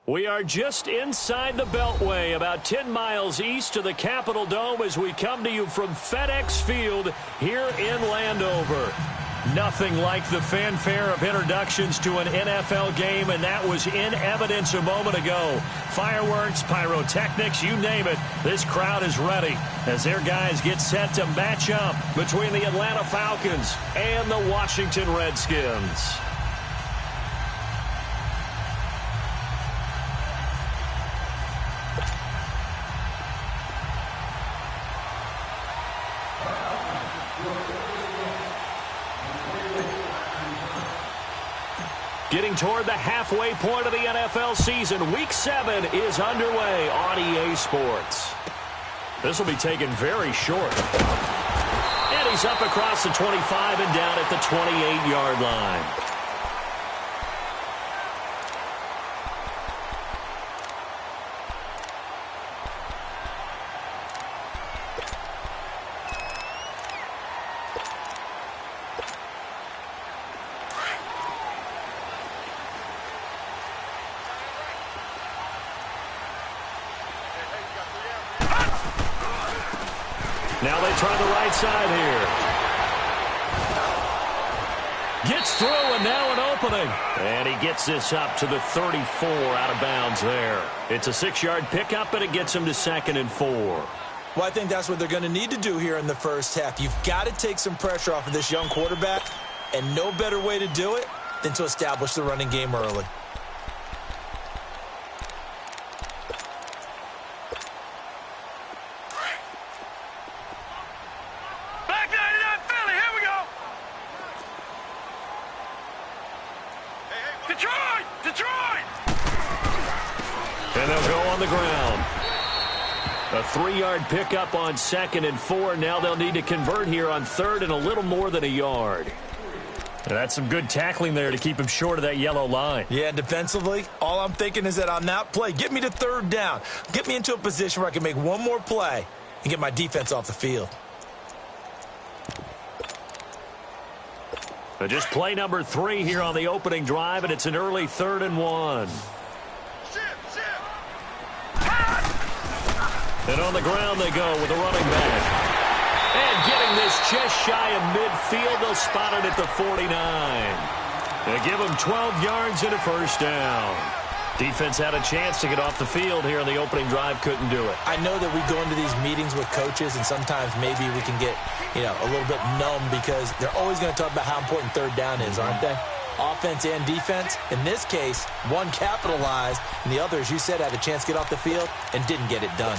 We are just inside the Beltway, about 10 miles east of the Capitol Dome as we come to you from FedEx Field here in Landover. Nothing like the fanfare of introductions to an NFL game, and that was in evidence a moment ago. Fireworks, pyrotechnics, you name it, this crowd is ready as their guys get set to match up between the Atlanta Falcons and the Washington Redskins. Getting toward the halfway point of the NFL season, Week 7 is underway on EA Sports. This will be taken very short. And he's up across the 25 and down at the 28-yard line. Now they try the right side here. Gets through, and now an opening. And he gets this up to the 34 out of bounds there. It's a 6-yard pickup, and it gets him to 2nd and 4. Well, I think that's what they're going to need to do here in the first half. You've got to take some pressure off of this young quarterback, and no better way to do it than to establish the running game early. And they'll go on the ground. A 3-yard pickup on 2nd and 4. Now they'll need to convert here on 3rd and a little more than a yard. And that's some good tackling there to keep him short of that yellow line. Yeah, defensively, all I'm thinking is that on that play, get me to 3rd down. Get me into a position where I can make one more play and get my defense off the field. But just play number 3 here on the opening drive, and it's an early 3rd and 1. And on the ground they go with a running back. And getting this just shy of midfield, they'll spot it at the 49. They give him 12 yards and a first down. Defense had a chance to get off the field here in the opening drive, couldn't do it. I know that we go into these meetings with coaches, and sometimes maybe we can get, a little bit numb because they're always going to talk about how important 3rd down is, aren't they? Offense and defense. In this case, one capitalized, and the other, as you said, had a chance to get off the field and didn't get it done.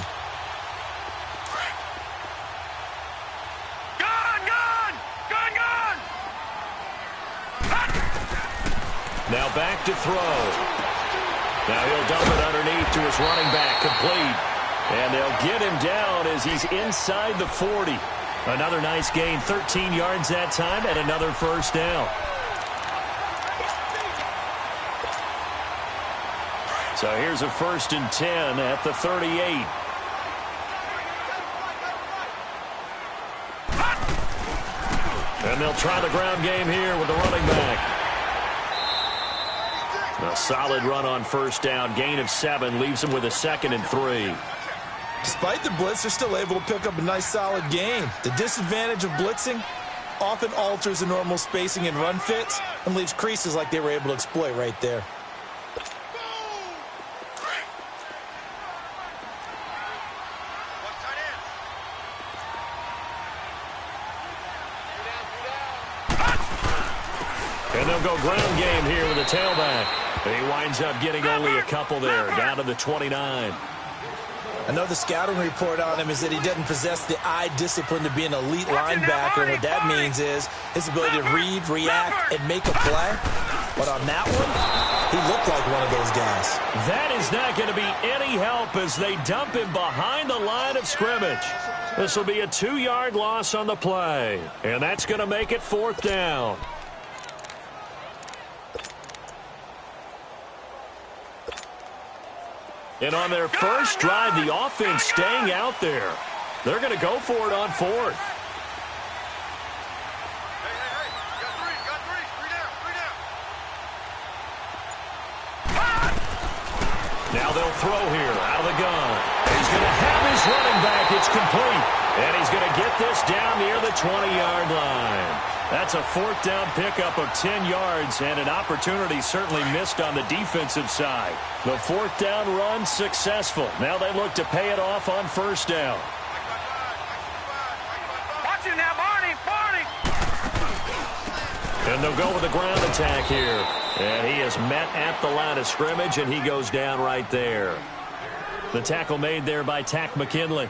Now back to throw. Now he'll dump it underneath to his running back, complete. And they'll get him down as he's inside the 40. Another nice gain, 13 yards that time, and another first down. So here's a 1st and 10 at the 38. And they'll try the ground game here with the running back. A solid run on first down. Gain of 7 leaves them with a 2nd and 3. Despite the blitz, they're still able to pick up a nice, solid gain. The disadvantage of blitzing often alters the normal spacing and run fits and leaves creases like they were able to exploit right there. And they'll go ground game here with a tailback. And he winds up getting only a couple there, down to the 29. I know the scouting report on him is that he doesn't possess the eye discipline to be an elite linebacker. And what that means is his ability to read, react, and make a play. But on that one, he looked like one of those guys. That is not going to be any help as they dump him behind the line of scrimmage. This will be a 2-yard loss on the play. And that's going to make it 4th down. And on their first drive, the offense staying out there. They're going to go for it on 4th. Hey, got three down. Now they'll throw here out of the gun. He's going to have his running back. It's complete. And he's going to get this down near the 20-yard line. That's a fourth down pickup of 10 yards and an opportunity certainly missed on the defensive side. The fourth down run successful. Now they look to pay it off on first down. Watch it now, Barney. And they'll go with a ground attack here. And he is met at the line of scrimmage, and he goes down right there. The tackle made there by Tack McKinley.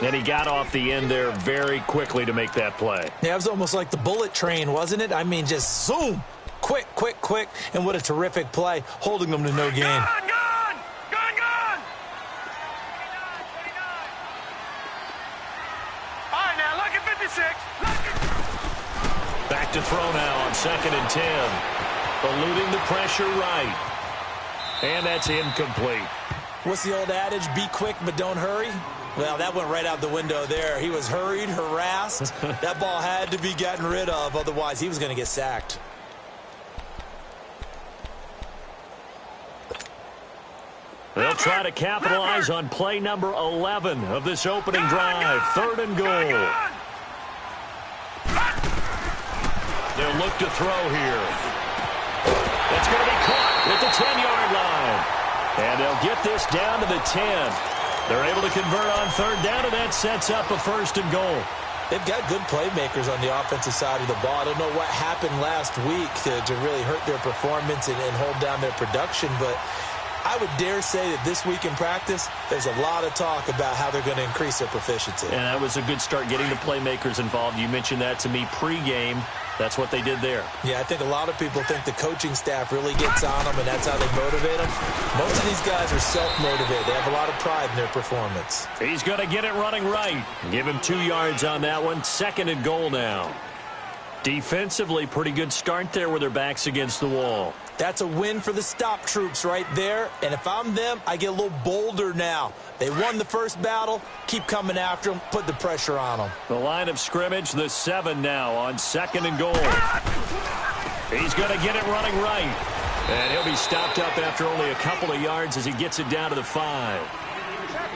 And he got off the end there very quickly to make that play. Yeah, it was almost like the bullet train, wasn't it? I mean, just zoom. Quick. And what a terrific play, holding them to no gain. Gun! All right, now, look at 56. Back to throw now on 2nd and 10. Eluding the pressure right. And that's incomplete. What's the old adage? Be quick, but don't hurry? Well, that went right out the window there. He was hurried, harassed. That ball had to be gotten rid of. Otherwise, he was going to get sacked. They'll try to capitalize on play number 11 of this opening drive. 3rd and goal. They'll look to throw here. It's going to be caught at the 10-yard line. And they'll get this down to the 10. They're able to convert on 3rd down, and that sets up a 1st and goal. They've got good playmakers on the offensive side of the ball. I don't know what happened last week to really hurt their performance and hold down their production, but I would dare say that this week in practice, there's a lot of talk about how they're going to increase their proficiency. And that was a good start getting the playmakers involved. You mentioned that to me pregame. That's what they did there. Yeah, I think a lot of people think the coaching staff really gets on them, and that's how they motivate them. Most of these guys are self-motivated. They have a lot of pride in their performance. He's going to get it running right. Give him 2 yards on that one. 2nd and goal now. Defensively, pretty good start there with their backs against the wall. That's a win for the stop troops right there. And if I'm them, I get a little bolder now. They won the first battle. Keep coming after them. Put the pressure on them. The line of scrimmage, the 7 now on 2nd and goal. He's going to get it running right. And he'll be stopped up after only a couple of yards as he gets it down to the 5.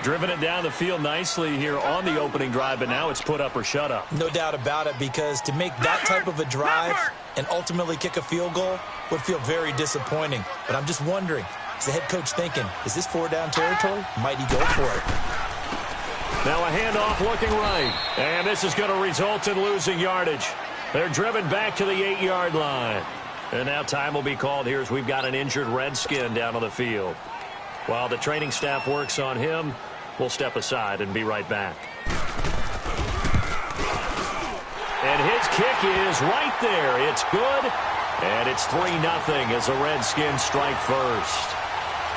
Driven it down the field nicely here on the opening drive, but now it's put up or shut up. No doubt about it, because to make that type of a drive and ultimately kick a field goal would feel very disappointing. But I'm just wondering, is the head coach thinking, is this 4-down territory? Might he go for it? Now a handoff looking right. And this is going to result in losing yardage. They're driven back to the 8-yard line. And now time will be called here as we've got an injured Redskin down on the field. While the training staff works on him, we'll step aside and be right back. And his kick is right there. It's good. And it's 3-0 as the Redskins strike first.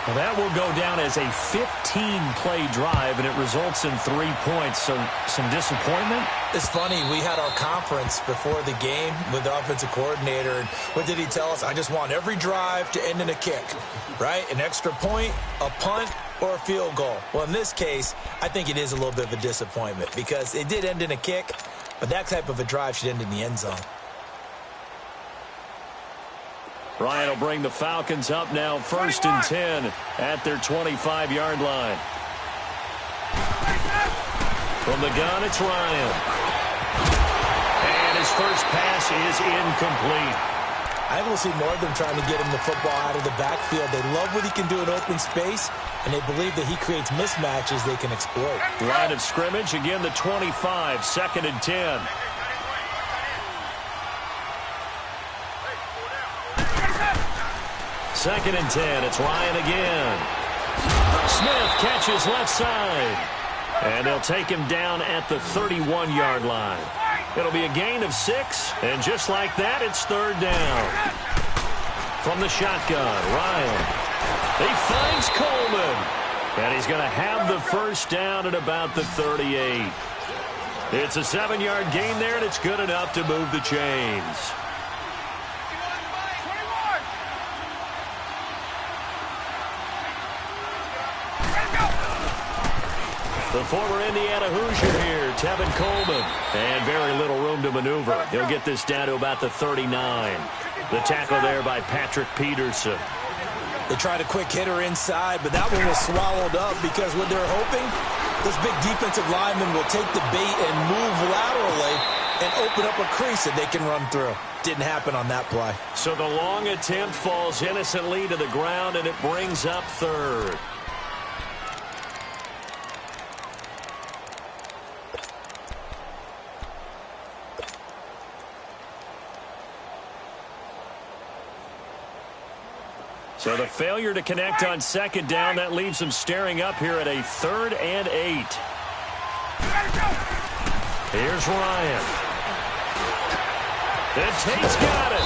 Well, that will go down as a 15-play drive, and it results in 3 points. So some disappointment? It's funny. We had our conference before the game with the offensive coordinator. And what did he tell us? I just want every drive to end in a kick, right? An extra point, a punt, or a field goal. Well, in this case, I think it is a little bit of a disappointment because it did end in a kick, but that type of a drive should end in the end zone. Ryan will bring the Falcons up now 1st and 10 at their 25-yard line. From the gun, it's Ryan. And his first pass is incomplete. I will see more of them trying to get him the football out of the backfield. They love what he can do in open space, and they believe that he creates mismatches they can exploit. Line of scrimmage, again the 25, 2nd and 10. Second and 10, it's Ryan again. Smith catches left side. And they'll take him down at the 31-yard line. It'll be a gain of 6, and just like that, it's 3rd down. From the shotgun, Ryan. He finds Coleman. And he's going to have the first down at about the 38. It's a 7-yard gain there, and it's good enough to move the chains. The former Indiana Hoosier here, Tevin Coleman. And very little room to maneuver. He'll get this down to about the 39. The tackle there by Patrick Peterson. They tried a quick hitter inside, but that one was swallowed up because what they're hoping, this big defensive lineman will take the bait and move laterally and open up a crease that they can run through. Didn't happen on that play. So the long attempt falls innocently to the ground, and it brings up third. So the failure to connect on second down, that leaves them staring up here at a 3rd and 8. Here's Ryan. And Tate's got it.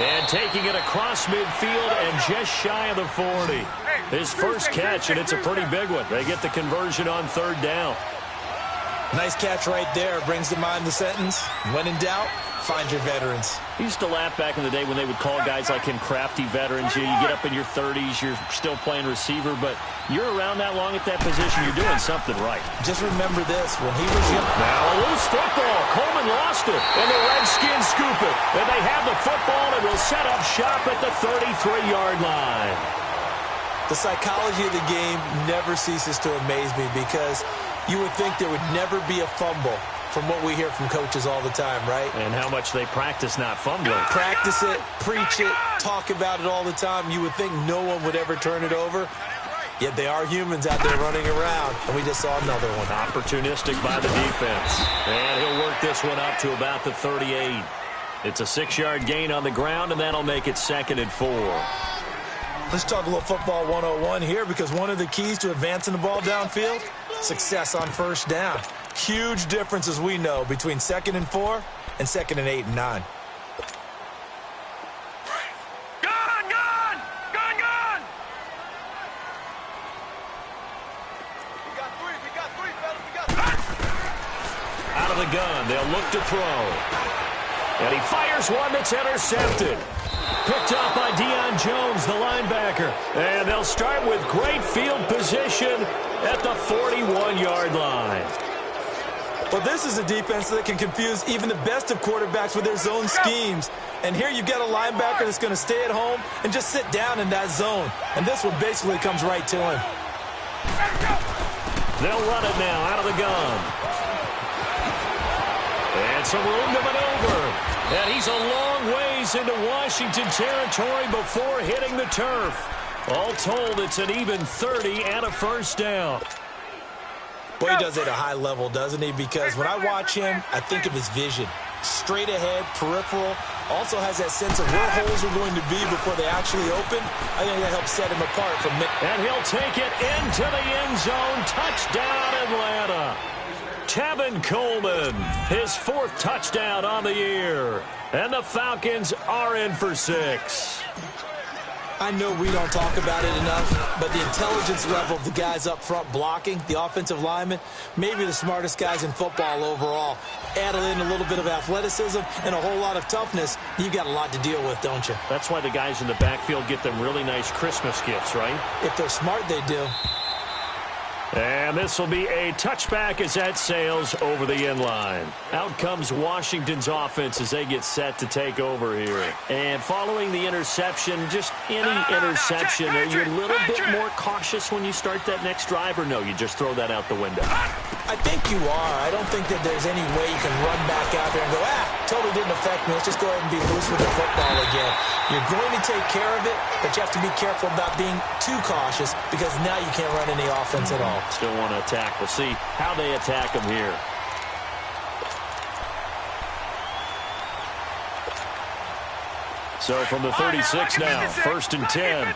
And taking it across midfield and just shy of the 40. His first catch, and it's a pretty big one. They get the conversion on 3rd down. Nice catch right there. Brings to mind the sentence, when in doubt, find your veterans. I used to laugh back in the day when they would call guys like him crafty veterans. You get up in your 30s, you're still playing receiver, but you're around that long at that position, you're doing something right. Just remember this, when he was young. Now a loose football. Coleman lost it, and the Redskins scoop it. And they have the football and will set up shop at the 33-yard line. The psychology of the game never ceases to amaze me because you would think there would never be a fumble from what we hear from coaches all the time, right? And how much they practice not fumbling. Practice it, preach it, talk about it all the time. You would think no one would ever turn it over. Yet they are humans out there running around, and we just saw another one. Opportunistic by the defense. And he'll work this one up to about the 38. It's a 6-yard gain on the ground, and that'll make it 2nd and 4. Let's talk a little football 101 here because one of the keys to advancing the ball downfield, success on 1st down. Huge difference, as we know, between 2nd and 4 and 2nd and 8 and 9. Out of the gun, they'll look to throw. And he fires one that's intercepted. Picked up by Deion Jones, the linebacker. And they'll start with great field position at the 41-yard line. Well, this is a defense that can confuse even the best of quarterbacks with their zone schemes. And here you've got a linebacker that's going to stay at home and just sit down in that zone. And this one basically comes right to him. They'll run it now out of the gun. And some room to maneuver. And he's a long ways into Washington territory before hitting the turf. All told, it's an even 30 and a 1st down. Well, he does it at a high level, doesn't he? Because when I watch him, I think of his vision. Straight ahead, peripheral. Also has that sense of where holes are going to be before they actually open. I think that helps set him apart from Mick. And he'll take it into the end zone. Touchdown, Atlanta. Tevin Coleman, his 4th touchdown on the year. And the Falcons are in for 6. I know we don't talk about it enough, but the intelligence level of the guys up front blocking, the offensive linemen, maybe the smartest guys in football overall. Add in a little bit of athleticism and a whole lot of toughness, you've got a lot to deal with, don't you? That's why the guys in the backfield get them really nice Christmas gifts, right? If they're smart, they do. And this will be a touchback as that sails over the end line. Out comes Washington's offense as they get set to take over here. And following the interception, just any interception, are you a little bit more cautious when you start that next drive, or no, you just throw that out the window? I think you are. I don't think that there's any way you can run back out there and go, totally didn't affect me. Let's just go ahead and be loose with the football again. You're going to take care of it, but you have to be careful about being too cautious because now you can't run any offense at all. Still want to attack. We'll see how they attack him here. So from the 36 now, 1st and 10.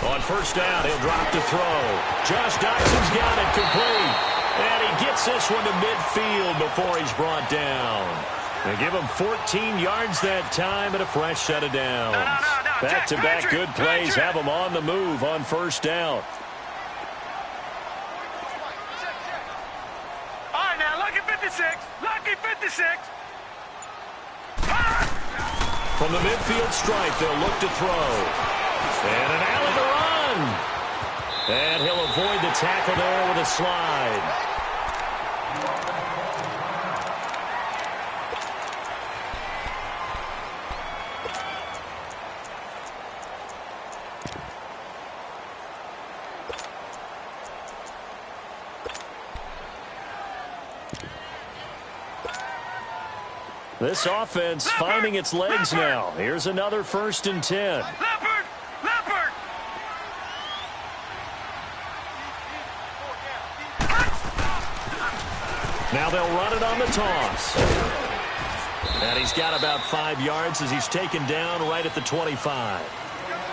On 1st down, he'll drop to throw. Josh Doxson's got it complete. And he gets this one to midfield before he's brought down. They give him 14 yards that time and a fresh set of downs. Back-to-back good plays have him on the move on 1st down. All right, now, lucky 56. Lucky 56. From the midfield stripe, they'll look to throw. And an alley to run. And he'll avoid the tackle there with a slide. This offense finding its legs now. Here's another 1st and 10. Leopard! Leopard! Now they'll run it on the toss. And he's got about 5 yards as he's taken down right at the 25.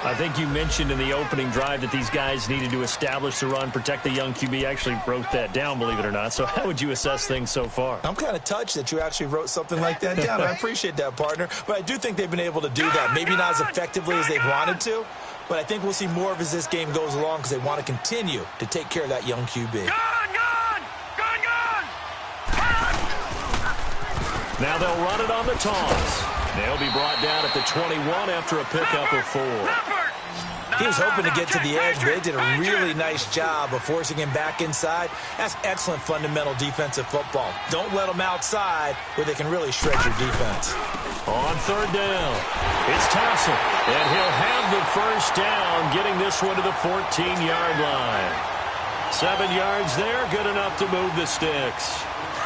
I think you mentioned in the opening drive that these guys needed to establish the run, protect the young QB. Actually wrote that down, believe it or not. So how would you assess things so far? I'm kind of touched that you actually wrote something like that down. I appreciate that, partner. But I do think they've been able to do that. Maybe not as effectively as they've wanted to, but I think we'll see more of as this game goes along because they want to continue to take care of that young QB. Now they'll run it on the toss. They'll be brought down at the 21 after a pickup of 4. He was hoping to get to the edge, but they did a really nice job of forcing him back inside. That's excellent fundamental defensive football. Don't let them outside where they can really shred your defense. On 3rd down, it's Thompson, and he'll have the 1st down, getting this one to the 14-yard line. 7 yards there, good enough to move the sticks.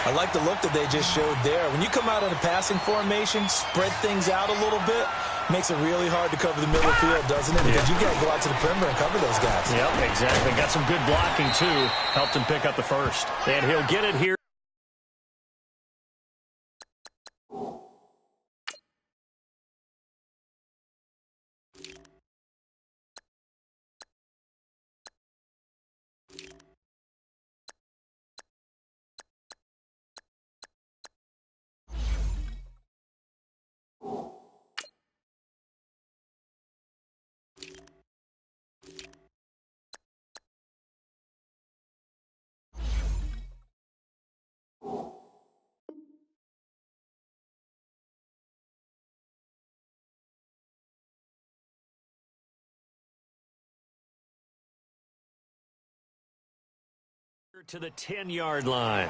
I like the look that they just showed there. When you come out in a passing formation, spread things out a little bit, makes it really hard to cover the middle field, doesn't it? Because you got to go out to the perimeter and cover those guys. Yep, exactly. Got some good blocking, too. Helped him pick up the 1st. And he'll get it here. To the 10-yard line.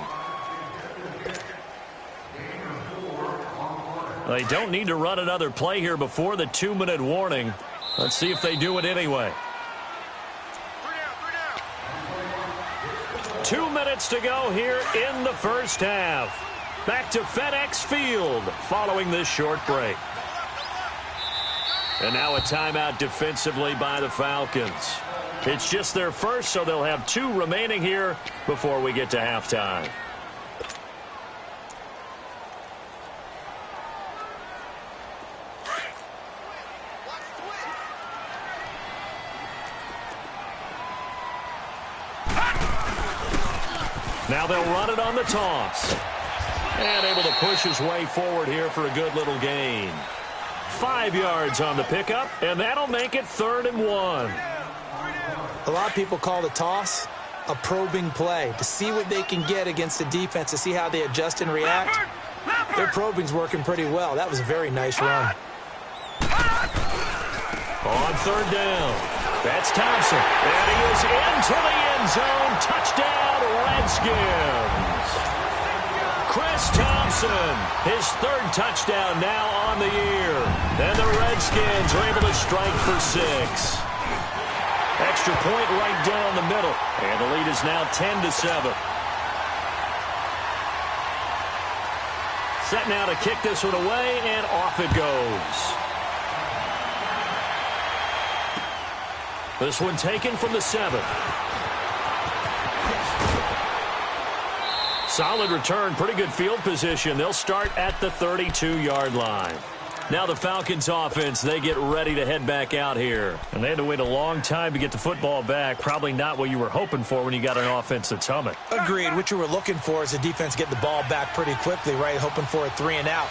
They don't need to run another play here before the 2-minute warning. Let's see if they do it anyway. 2 minutes to go here in the 1st half. Back to FedEx Field following this short break. And now a timeout defensively by the Falcons. It's just their 1st, so they'll have 2 remaining here before we get to halftime. Now they'll run it on the toss. And able to push his way forward here for a good little gain. 5 yards on the pickup, and that'll make it 3rd and 1. A lot of people call the toss a probing play to see what they can get against the defense, to see how they adjust and react. Their probing's working pretty well. That was a very nice run. On 3rd down, that's Thompson. And he is into the end zone. Touchdown, Redskins. Chris Thompson, his 3rd touchdown now on the year. And the Redskins are able to strike for 6. Extra point right down the middle. And the lead is now 10-7. Set now to kick this one away, and off it goes. This one taken from the 7. Solid return, pretty good field position. They'll start at the 32-yard line. Now the Falcons offense, they get ready to head back out here. And they had to wait a long time to get the football back. Probably not what you were hoping for when you got an offense that's humming. Agreed. What you were looking for is the defense get the ball back pretty quickly, right? Hoping for a 3 and out.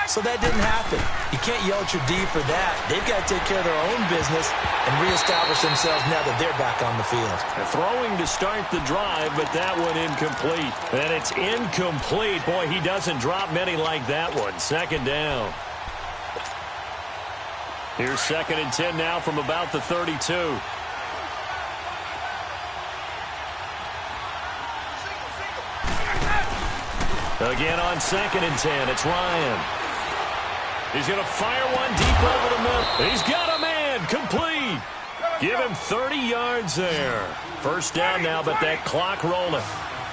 So that didn't happen. You can't yell at your D for that. They've got to take care of their own business and reestablish themselves now that they're back on the field. Throwing to start the drive, but that one incomplete. And it's incomplete. Boy, he doesn't drop many like that one. 2nd down. Here's 2nd and 10 now from about the 32. Again on 2nd and 10, it's Ryan. He's going to fire one deep over the middle. He's got a man, complete. Give him 30 yards there. 1st down now, but that clock rolling.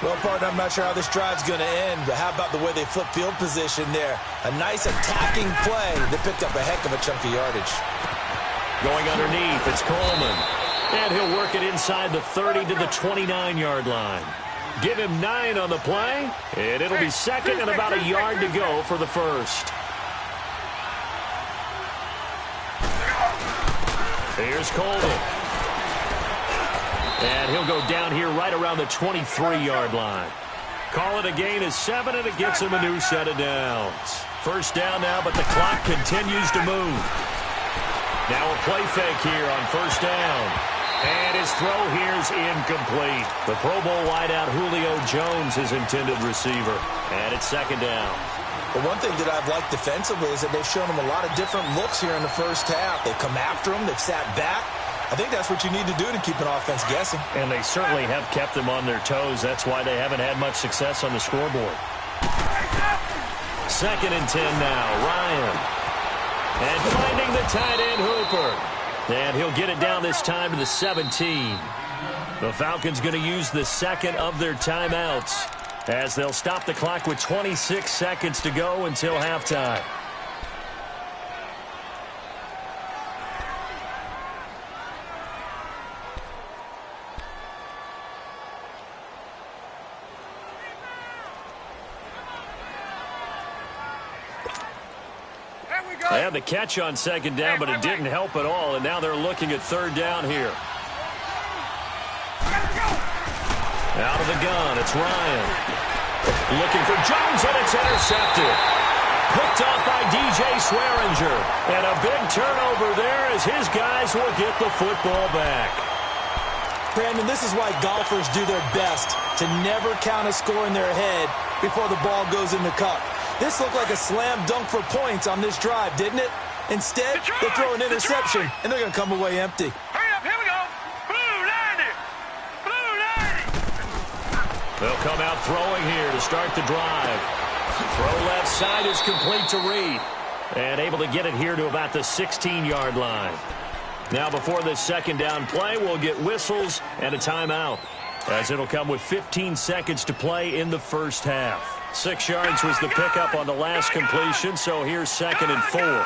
Well, partner, I'm not sure how this drive's going to end, but how about the way they flip field position there? A nice attacking play that picked up a heck of a chunk of yardage. Going underneath, it's Coleman. And he'll work it inside the 30 to the 29-yard line. Give him 9 on the play, and it'll be second and about a yard to go for the first. Here's Coleman. And he'll go down here right around the 23-yard line. Call it a gain of 7, and it gets him a new set of downs. First down now, but the clock continues to move. Now a play fake here on first down. And his throw here is incomplete. The Pro Bowl wideout Julio Jones, his intended receiver. And it's second down. But one thing that I've liked defensively is that they've shown him a lot of different looks here in the first half. They've come after him. They've sat back. I think that's what you need to do to keep an offense guessing. And they certainly have kept them on their toes. That's why they haven't had much success on the scoreboard. Second and 10 now. Ryan. And finding the tight end, Hooper. And he'll get it down this time to the 17. The Falcons going to use the second of their timeouts as they'll stop the clock with 26 seconds to go until halftime. They had the catch on second down, but it didn't help at all, and now they're looking at third down here. Out of the gun, it's Ryan. Looking for Jones, and it's intercepted. Picked off by DJ Swearinger. And a big turnover there as his guys will get the football back. Brandon, this is why golfers do their best to never count a score in their head before the ball goes in the cup. This looked like a slam dunk for points on this drive, didn't it? Instead, they throw an interception, and they're going to come away empty. Hurry up, here we go. Blue 90. Blue 90. They'll come out throwing here to start the drive. Throw left side is complete to Reed. And able to get it here to about the 16-yard line. Now before this second down play, we'll get whistles and a timeout, as it'll come with 15 seconds to play in the first half. 6 yards was the pickup on the last completion, so here's second and 4. Gun.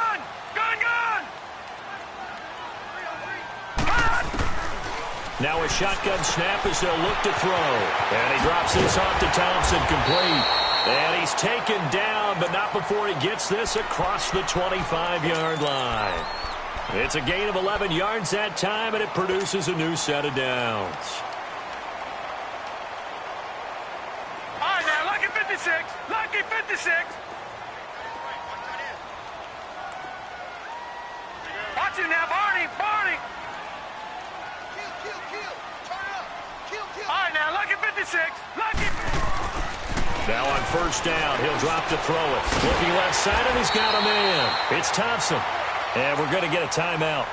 Now a shotgun snap as they'll look to throw. And he drops this off to Thompson, complete. And he's taken down, but not before he gets this across the 25-yard line. It's a gain of 11 yards that time, and it produces a new set of downs. All right, now, lucky 56. Lucky 56. Watch it now, Barney. All right, now, lucky 56. Lucky. Now on first down, he'll drop to throw it. Looking left side, and he's got a man. It's Thompson. And we're going to get a timeout.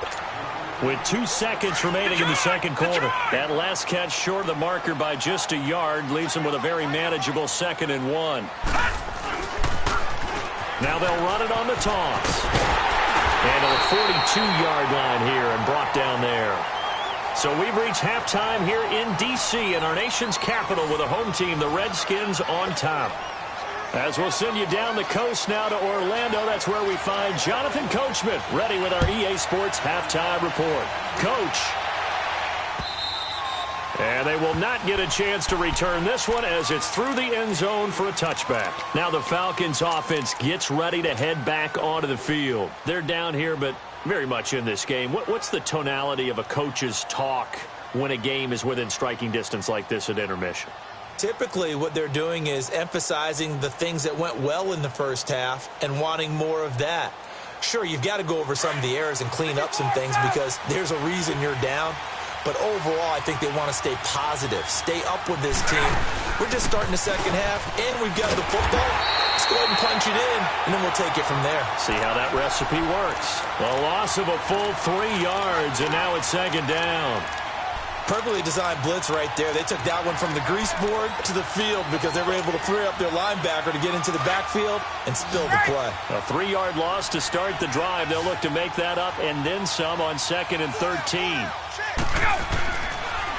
With 2 seconds remaining in the second quarter. That last catch short of the marker by just a yard leaves him with a very manageable 2nd and 1. Now they'll run it on the toss. And to the 42-yard line here and brought down there. So we've reached halftime here in D.C. in our nation's capital with a home team, the Redskins, on top. As we'll send you down the coast now to Orlando, that's where we find Jonathan Coachman ready with our EA Sports Halftime Report. Coach. And they will not get a chance to return this one as it's through the end zone for a touchback. Now the Falcons offense gets ready to head back onto the field. They're down here, but very much in this game. What's the tonality of a coach's talk when a game is within striking distance like this at intermission? Typically, what they're doing is emphasizing the things that went well in the first half and wanting more of that. Sure, you've got to go over some of the errors and clean up some things because there's a reason you're down. But overall, I think they want to stay positive, stay up with this team. We're just starting the second half, and we've got the football. Let's go ahead and punch it in, and then we'll take it from there. See how that recipe works. A loss of a full 3 yards, and now it's second down. Perfectly designed blitz right there. They took that one from the grease board to the field because they were able to free up their linebacker to get into the backfield and spill the play. A 3-yard loss to start the drive. They'll look to make that up and then some on 2nd and 13.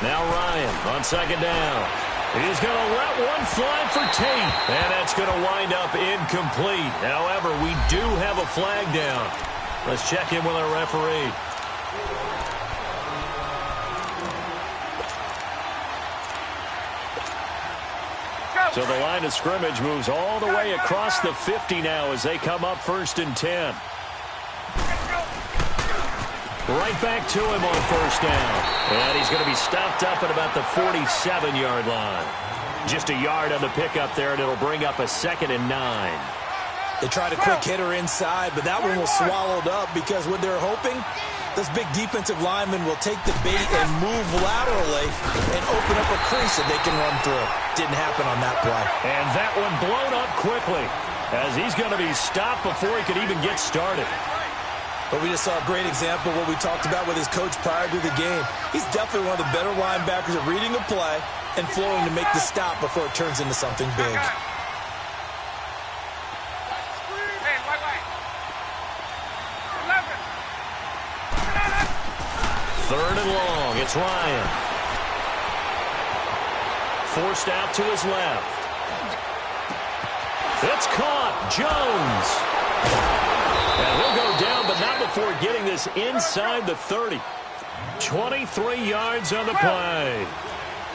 Now Ryan on second down. He's going to let one fly for Tate. And that's going to wind up incomplete. However, we do have a flag down. Let's check in with our referee. So the line of scrimmage moves all the way across the 50 now as they come up 1st and 10. Right back to him on 1st down. And he's going to be stopped up at about the 47-yard line. Just a yard on the pickup there, and it'll bring up a 2nd and 9. They tried a quick hitter inside, but that one was swallowed up because what they're hoping, this big defensive lineman will take the bait and move laterally and open up a crease that they can run through. Didn't happen on that play. And that one blown up quickly as he's going to be stopped before he could even get started. But we just saw a great example of what we talked about with his coach prior to the game. He's definitely one of the better linebackers at reading a play and flowing to make the stop before it turns into something big. Third and long. It's Ryan. Forced out to his left. It's caught. Jones. And he'll go down, but not before getting this inside the 30. 23 yards on the play.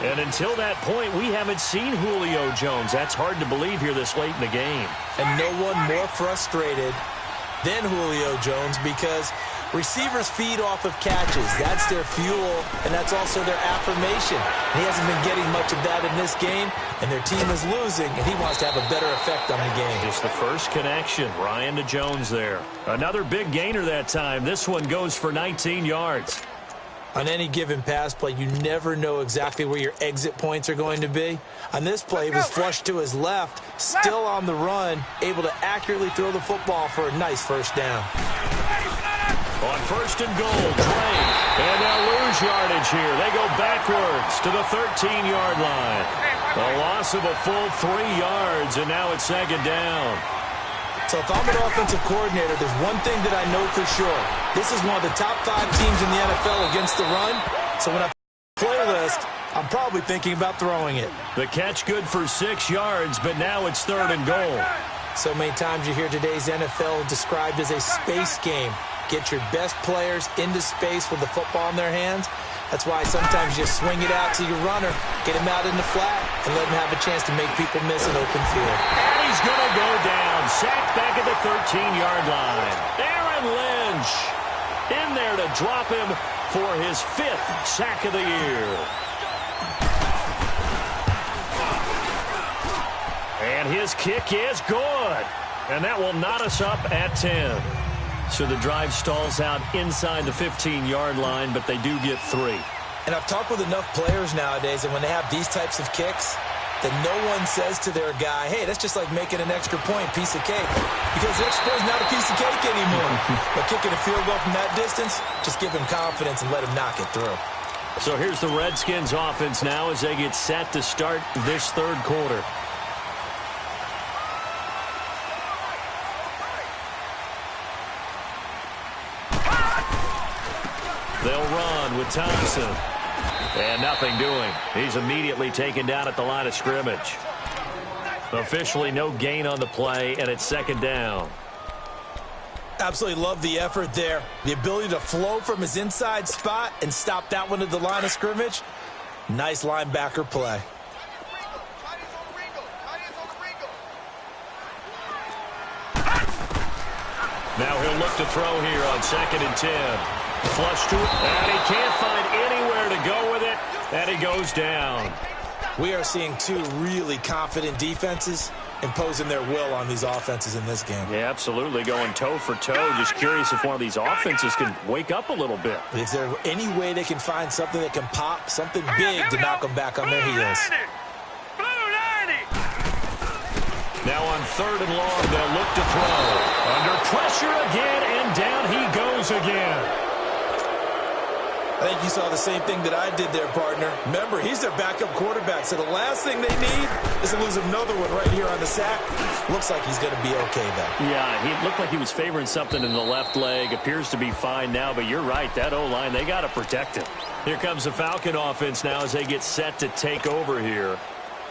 And until that point, we haven't seen Julio Jones. That's hard to believe here this late in the game. And no one more frustrated than Julio Jones because receivers feed off of catches. That's their fuel, and that's also their affirmation. And he hasn't been getting much of that in this game, and their team is losing, and he wants to have a better effect on the game. Just the first connection, Ryan to Jones there. Another big gainer that time. This one goes for 19 yards. On any given pass play, you never know exactly where your exit points are going to be. On this play, he was flushed to his left, still on the run, able to accurately throw the football for a nice 1st down. On 1st and goal, Trey. And they'll lose yardage here. They go backwards to the 13-yard line. A loss of a full 3 yards, and now it's 2nd down. So if I'm an offensive coordinator, there's one thing that I know for sure. This is one of the top 5 teams in the NFL against the run. So when I play list, I'm probably thinking about throwing it. The catch good for 6 yards, but now it's 3rd and goal. So many times you hear today's NFL described as a space game. Get your best players into space with the football in their hands. That's why sometimes you just swing it out to your runner, get him out in the flat, and let him have a chance to make people miss an open field. And he's going to go down. Sacked back at the 13-yard line. Aaron Lynch in there to drop him for his 5th sack of the year. And his kick is good. And that will knot us up at 10. So the drive stalls out inside the 15-yard line, but they do get 3. And I've talked with enough players nowadays, and when they have these types of kicks, that no one says to their guy, hey, that's just like making an extra point, piece of cake. Because the extra point is not a piece of cake anymore. But kicking a field goal from that distance, just give him confidence and let him knock it through. So here's the Redskins offense now as they get set to start this 3rd quarter. They'll run with Thompson. And nothing doing. He's immediately taken down at the line of scrimmage. Officially no gain on the play, and it's 2nd down. Absolutely love the effort there. The ability to flow from his inside spot and stop that one at the line of scrimmage. Nice linebacker play. Now he'll look to throw here on 2nd and 10. Flush to it, and he can't find anywhere to go with it, and he goes down. We are seeing 2 really confident defenses imposing their will on these offenses in this game. Yeah, absolutely, going toe for toe. Just curious if one of these offenses can wake up a little bit. Is there any way they can find something that can pop, something big to knock them back on their heels? Now on 3rd and long, they'll look to throw. Under pressure again, and down he goes again. I think you saw the same thing that I did there, partner. Remember, he's their backup quarterback, so the last thing they need is to lose another one right here on the sack. Looks like he's going to be okay, though. Yeah, he looked like he was favoring something in the left leg. Appears to be fine now, but you're right. That O-line, they got to protect him. Here comes the Falcon offense now as they get set to take over here.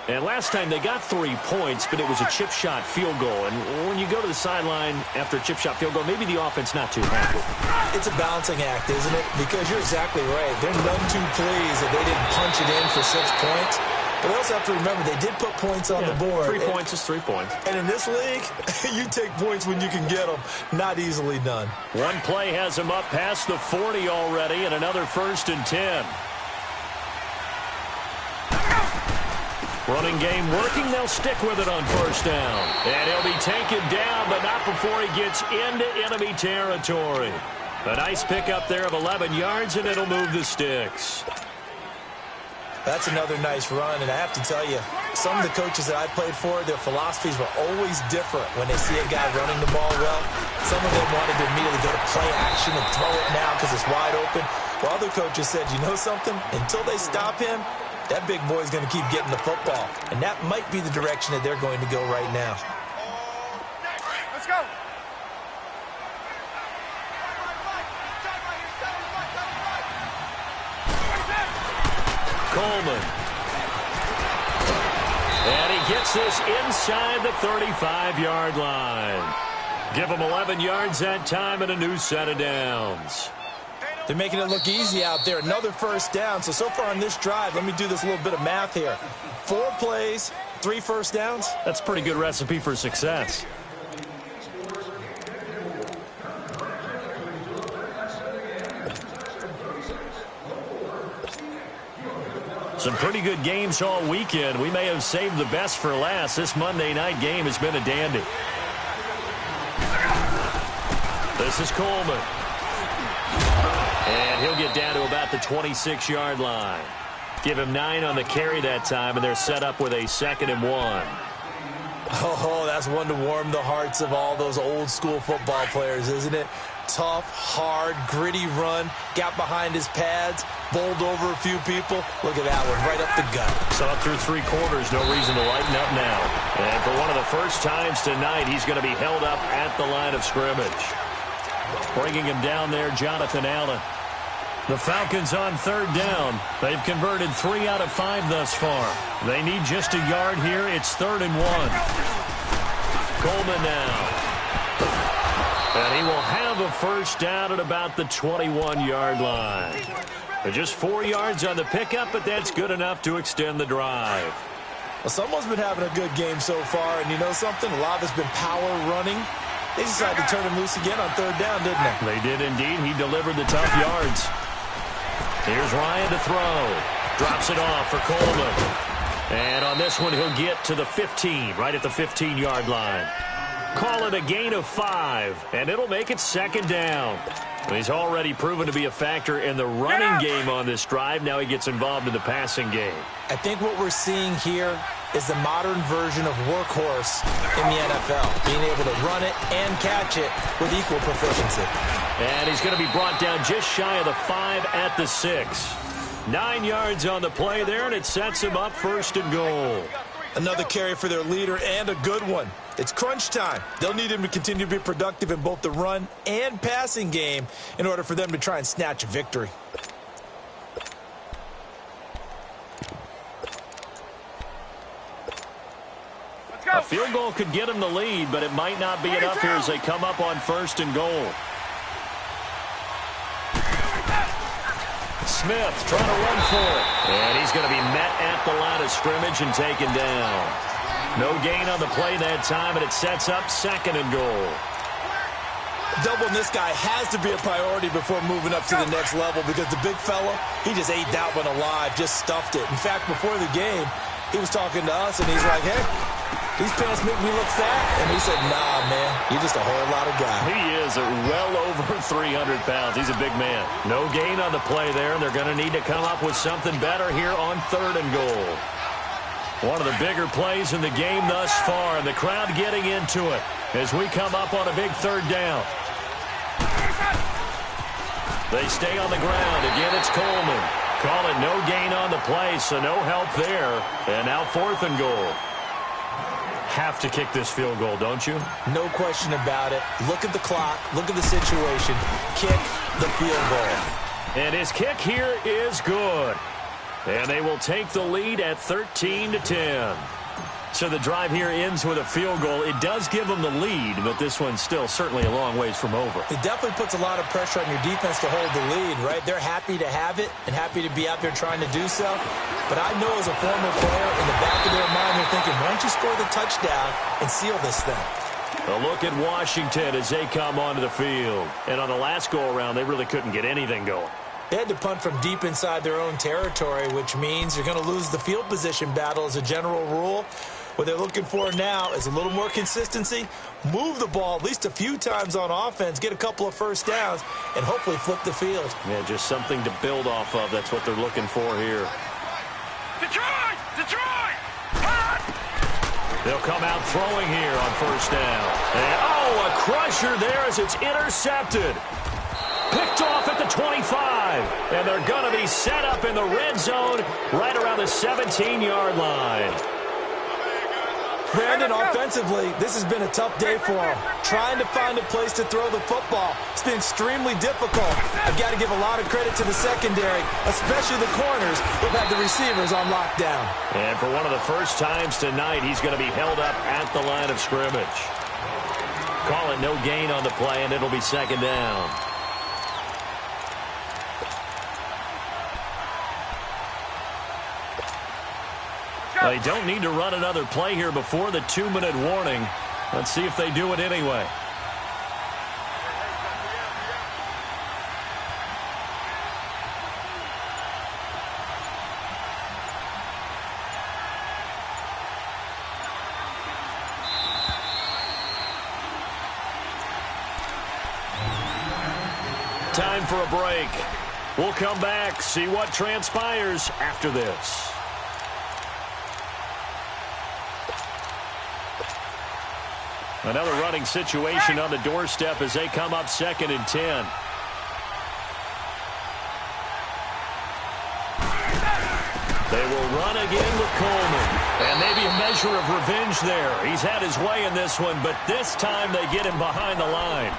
And last time they got 3 points, but it was a chip shot field goal. And when you go to the sideline after a chip shot field goal, maybe the offense not too happy. It's a balancing act, isn't it? Because you're exactly right. They're none too pleased that they didn't punch it in for 6 points. But they also have to remember they did put points on the board. 3 points is 3 points. And in this league, you take points when you can get them. Not easily done. One play has them up past the 40 already, and another 1st and 10. Running game working. They'll stick with it on 1st down. And he'll be taken down, but not before he gets into enemy territory. A nice pickup there of 11 yards, and it'll move the sticks. That's another nice run, and I have to tell you, some of the coaches that I played for, their philosophies were always different when they see a guy running the ball well. Some of them wanted to immediately go to play action and throw it now because it's wide open. While other coaches said, you know something? Until they stop him, that big boy's going to keep getting the football. And that might be the direction that they're going to go right now. Let's go. Coleman. And he gets this inside the 35-yard line. Give him 11 yards that time and a new set of downs. They're making it look easy out there. Another 1st down. So far on this drive, let me do this little bit of math here. 4 plays, 3 1st downs. That's a pretty good recipe for success. Some pretty good games all weekend. We may have saved the best for last. This Monday night game has been a dandy. This is Coleman. And he'll get down to about the 26-yard line. Give him 9 on the carry that time, and they're set up with a 2nd and 1. Oh, that's one to warm the hearts of all those old-school football players, isn't it? Tough, hard, gritty run. Got behind his pads, bowled over a few people. Look at that one, right up the gut. So up through 3 quarters, no reason to lighten up now. And for one of the first times tonight, he's going to be held up at the line of scrimmage. Bringing him down there, Jonathan Allen. The Falcons on 3rd down. They've converted 3 out of 5 thus far. They need just a yard here. It's 3rd and 1. Coleman now. And he will have a 1st down at about the 21-yard line. Just 4 yards on the pickup, but that's good enough to extend the drive. Well, someone's been having a good game so far, and you know something? A lot of it's been power running. They decided to turn him loose again on 3rd down, didn't they? They did indeed. He delivered the tough yards. Here's Ryan to throw. Drops it off for Coleman. And on this one, he'll get to the 15, right at the 15-yard line. Call it a gain of 5, and it'll make it 2nd down. He's already proven to be a factor in the running game on this drive. Now he gets involved in the passing game. I think what we're seeing here is the modern version of workhorse in the NFL, being able to run it and catch it with equal proficiency. And he's going to be brought down just shy of the 5 at the 6. 9 yards on the play there, and it sets him up 1st and goal. Another carry for their leader, and a good one. It's crunch time. They'll need him to continue to be productive in both the run and passing game in order for them to try and snatch a victory. A field goal could get him the lead, but it might not be enough here as they come up on 1st and goal. Smith trying to run for it. And he's going to be met at the line of scrimmage and taken down. No gain on the play that time, and it sets up 2nd and goal. Doubling this guy has to be a priority before moving up to the next level because the big fella, he just ate that one alive, just stuffed it. In fact, before the game, he was talking to us, and he's like, hey, these pants make me look fat. And we said, nah, man, you're just a whole lot of guy. He is well over 300 pounds. He's a big man. No gain on the play there, and they're going to need to come up with something better here on 3rd and goal. One of the bigger plays in the game thus far, and the crowd getting into it as we come up on a big 3rd down. They stay on the ground. Again, it's Coleman. Call it no gain on the play, so no help there. And now 4th and goal. Have to kick this field goal, don't you? No question about it. Look at the clock. Look at the situation. Kick the field goal. And his kick here is good. And they will take the lead at 13-10. So the drive here ends with a field goal. It does give them the lead, but this one's still certainly a long ways from over. It definitely puts a lot of pressure on your defense to hold the lead, right? They're happy to have it and happy to be out there trying to do so. But I know as a former player, in the back of their mind, they're thinking, why don't you score the touchdown and seal this thing? A look at Washington as they come onto the field. And on the last go-around, they really couldn't get anything going. They had to punt from deep inside their own territory, which means you're going to lose the field position battle as a general rule. What they're looking for now is a little more consistency, move the ball at least a few times on offense, get a couple of first downs, and hopefully flip the field. Yeah, just something to build off of. That's what they're looking for here. Detroit! Detroit! They'll come out throwing here on first down. And, oh, a crusher there as it's intercepted. Picked off at the 25. And they're going to be set up in the red zone right around the 17-yard line. Brandon, offensively, this has been a tough day for him. Trying to find a place to throw the football. It's been extremely difficult. I've got to give a lot of credit to the secondary, especially the corners who've had the receivers on lockdown. And for one of the first times tonight, he's going to be held up at the line of scrimmage. Call it no gain on the play, and it'll be second down. They don't need to run another play here before the 2-minute warning. Let's see if they do it anyway. Time for a break. We'll come back, see what transpires after this. Another running situation on the doorstep as they come up 2nd and 10. They will run again with Coleman. And maybe a measure of revenge there. He's had his way in this one, but this time they get him behind the line.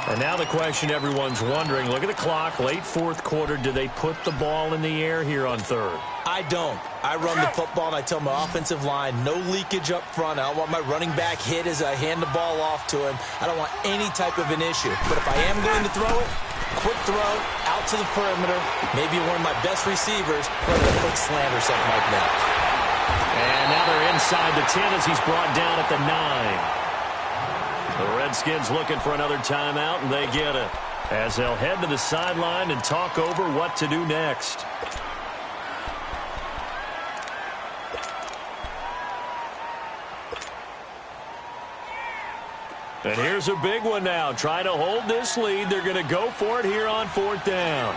And now the question everyone's wondering, look at the clock, late fourth quarter, do they put the ball in the air here on third? I don't. I run the football, and I tell my offensive line, no leakage up front. I don't want my running back hit as I hand the ball off to him. I don't want any type of an issue. But if I am going to throw it, quick throw, out to the perimeter, maybe one of my best receivers, running a quick slant or something like that. And now they're inside the 10 as he's brought down at the 9. The Redskins looking for another timeout, and they get it. As they'll head to the sideline and talk over what to do next. And here's a big one now. Trying to hold this lead. They're going to go for it here on 4th down.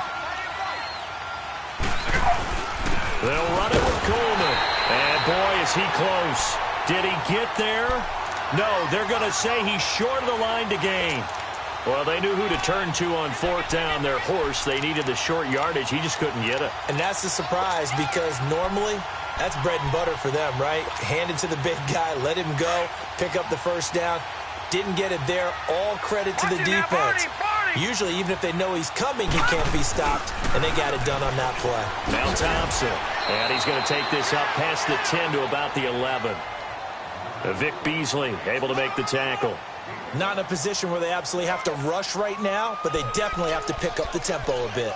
They'll run it with Coleman. And boy, is he close. Did he get there? No, they're going to say he's short of the line to gain. Well, they knew who to turn to on 4th down. Their horse, they needed the short yardage. He just couldn't get it. And that's the surprise, because normally that's bread and butter for them, right? Hand it to the big guy, let him go, pick up the first down. Didn't get it there. All credit to the defense. Usually, even if they know he's coming, he can't be stopped, and they got it done on that play. Now Thompson, and he's going to take this up past the 10 to about the 11. Vic Beasley able to make the tackle. Not in a position where they absolutely have to rush right now, but they definitely have to pick up the tempo a bit.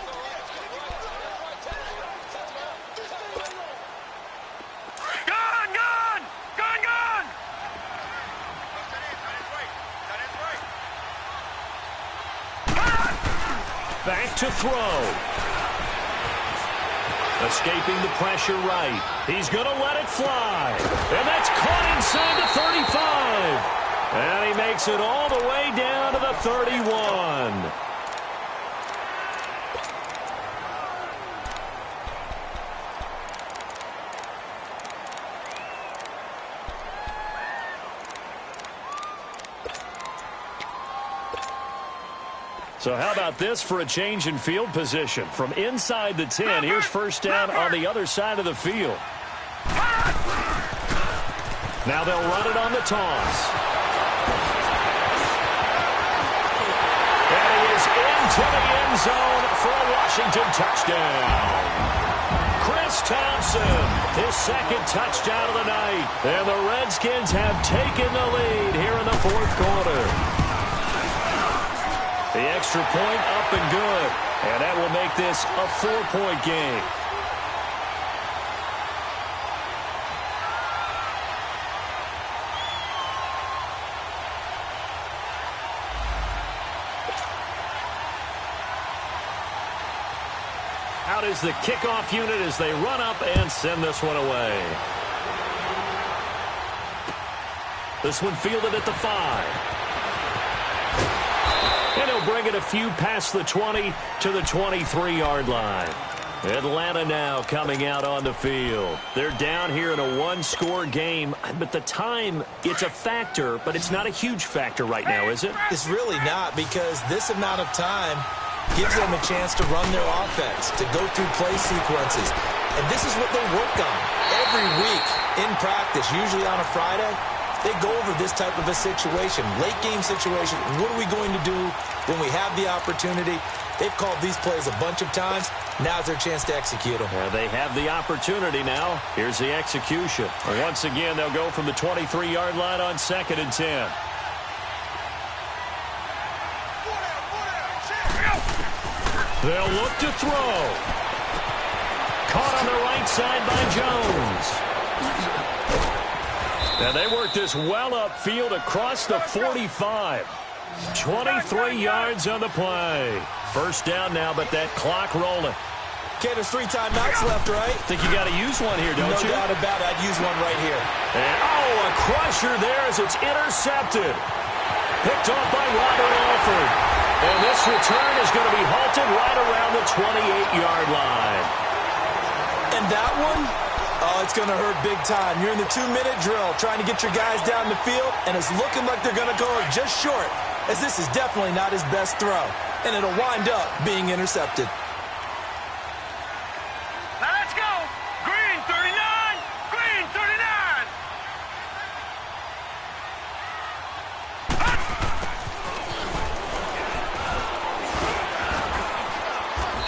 Back to throw. Escaping the pressure right. He's going to let it fly. And that's caught inside the 35. And he makes it all the way down to the 31. So how about this for a change in field position? From inside the 10, here's first down on the other side of the field. Now they'll run it on the toss. And he is into the end zone for a Washington touchdown. Chris Thompson, his second touchdown of the night. And the Redskins have taken the lead here in the fourth quarter. The extra point up and good. And that will make this a 4-point game. Out is the kickoff unit as they run up and send this one away. This one fielded at the 5. And he'll bring it a few past the 20 to the 23-yard line. Atlanta now coming out on the field. They're down here in a one-score game, but the time, it's a factor, but it's not a huge factor right now, is it? It's really not, because this amount of time gives them a chance to run their offense, to go through play sequences. And this is what they'll work on every week in practice, usually on a Friday. They go over this type of a situation, late game situation. What are we going to do when we have the opportunity? They've called these plays a bunch of times. Now's their chance to execute them. They have the opportunity now. Here's the execution. Once again, they'll go from the 23-yard line on 2nd and 10. They'll look to throw. Caught on the right side by Jones. And they work this well upfield across the 45. 23 yards on the play. First down now, but that clock rolling. Okay, there's 3 timeouts left, right? Think you got to use one here, don't you? No doubt about it. I'd use one right here. And, a crusher there as it's intercepted. Picked off by Robert Alford. And this return is going to be halted right around the 28-yard line. And that one, it's going to hurt big time. You're in the 2-minute drill trying to get your guys down the field, and it's looking like they're going to go just short, as this is definitely not his best throw. And it'll wind up being intercepted. Now let's go. Green 39. Green 39.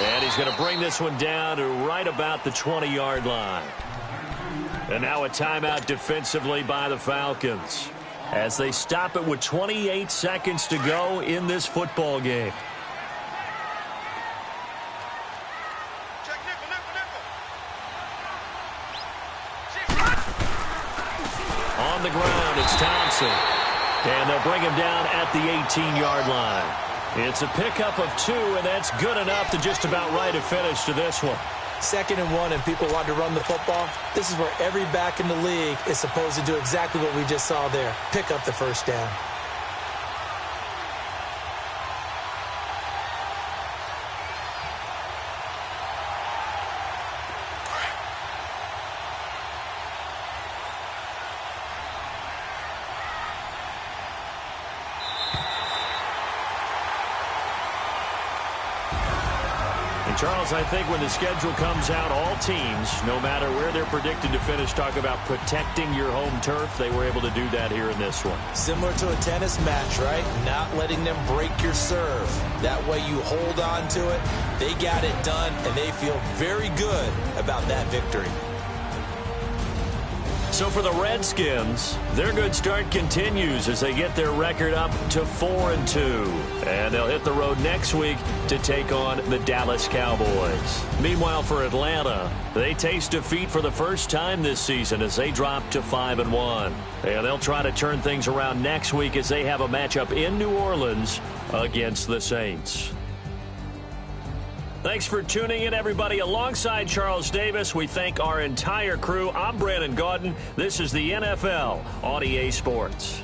And he's going to bring this one down to right about the 20-yard line. And now a timeout defensively by the Falcons as they stop it with 28 seconds to go in this football game. Check nickel. On the ground, it's Thompson. And they'll bring him down at the 18-yard line. It's a pickup of 2, and that's good enough to just about write a finish to this one. 2nd and 1, and people want to run the football. This is where every back in the league is supposed to do exactly what we just saw there. Pick up the first down. Charles, I think when the schedule comes out, all teams, no matter where they're predicted to finish, talk about protecting your home turf. They were able to do that here in this one. Similar to a tennis match, right? Not letting them break your serve. That way you hold on to it. They got it done, and they feel very good about that victory. So for the Redskins, their good start continues as they get their record up to 4-2. And they'll hit the road next week to take on the Dallas Cowboys. Meanwhile, for Atlanta, they taste defeat for the first time this season as they drop to 5-1. And they'll try to turn things around next week as they have a matchup in New Orleans against the Saints. Thanks for tuning in, everybody. Alongside Charles Davis, we thank our entire crew. I'm Brandon Gaudin. This is the NFL on EA Sports.